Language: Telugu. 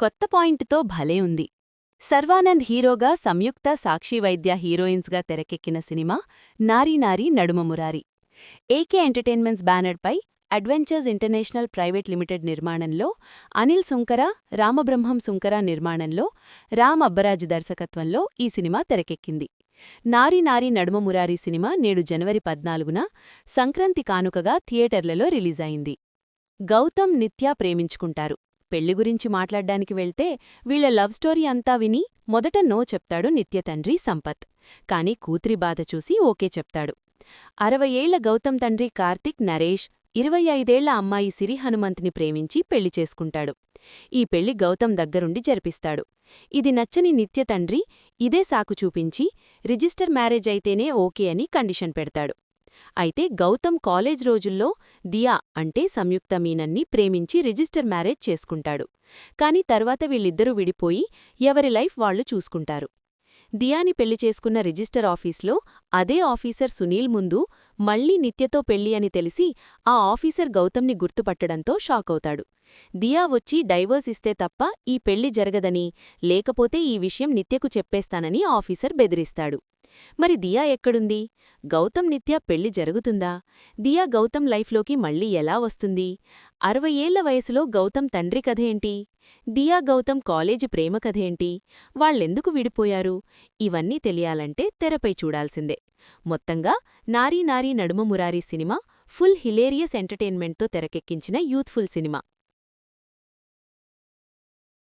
కొత్త పాయింట్తో భలే ఉంది. సర్వానంద్ హీరోగా సంయుక్త సాక్షి వైద్య హీరోయిన్స్గా తెరకెక్కిన cinema Nari Nari Naduma Murari. AK entertainments బ్యానర్పై అడ్వెంచర్స్ ఇంటర్నేషనల్ ప్రైవేట్ లిమిటెడ్ నిర్మాణంలో అనిల్ సుంకర, రామబ్రహ్మం సుంకర నిర్మాణంలో రామ్ అబ్బరాజు దర్శకత్వంలో ఈ సినిమా తెరకెక్కింది. నారీ నారీ నడుమ మురారి సినిమా నేడు జనవరి 14న సంక్రాంతి కానుకగా థియేటర్లలో రిలీజయింది. గౌతమ్, నిత్య ప్రేమించుకుంటారు. పెళ్లి గురించి మాట్లాడ్డానికి వెళ్తే వీళ్ల లవ్ స్టోరీ అంతా విని మొదట నో చెప్తాడు నిత్య తండ్రి సంపత్. కాని కూతురి బాధ చూసి ఓకే చెప్తాడు. 60 ఏళ్ల గౌతమ్ తండ్రి కార్తిక్ నరేష్ 25 ఏళ్ల అమ్మాయి సిరి హనుమంత్ని ప్రేమించి పెళ్లి చేసుకుంటాడు. ఈ పెళ్లి గౌతమ్ దగ్గరుండి జరిపిస్తాడు. ఇది నచ్చని నిత్య తండ్రి ఇదే సాకు చూపించి రిజిస్టర్ మ్యారేజ్ అయితేనే ఓకే అని కండిషన్ పెడతాడు. అయితే గౌతమ్ కాలేజ్ రోజుల్లో దియా అంటే సంయుక్త మీనన్ని ప్రేమించి రిజిస్టర్ మ్యారేజ్ చేసుకుంటాడు. కాని తర్వాత వీళ్ళిద్దరూ విడిపోయి ఎవరి లైఫ్ వాళ్లు చూసుకుంటారు. దియాని పెళ్లి చేసుకున్న రిజిస్టర్ ఆఫీస్లో అదే ఆఫీసర్ సునీల్ ముందు మళ్లీ నిత్యతో పెళ్లి అని తెలిసి ఆ ఆఫీసర్ గౌతమ్ని గుర్తుపట్టడంతో షాకవుతాడు. దియా వచ్చి డైవర్స్ ఇస్తే తప్ప ఈ పెళ్లి జరగదని, లేకపోతే ఈ విషయం నిత్యకు చెప్పేస్తానని ఆఫీసర్ బెదిరిస్తాడు. మరి దియా ఎక్కడుంది? గౌతమ్ నిత్య పెళ్లి జరుగుతుందా? దియా గౌతమ్ లైఫ్లోకి మళ్లీ ఎలా వస్తుంది? 60 ఏళ్ల వయసులో గౌతమ్ తండ్రి కథేంటి? దియా గౌతమ్ కాలేజీ ప్రేమ కథేంటి? వాళ్లెందుకు విడిపోయారు? ఇవన్నీ తెలియాలంటే తెరపై చూడాల్సిందే. మొత్తంగా నారీ Nari Naduma Murari cinema full hilarious ఎంటర్టైన్మెంట్తో తెరకెక్కించిన యూత్ఫుల్ సినిమా.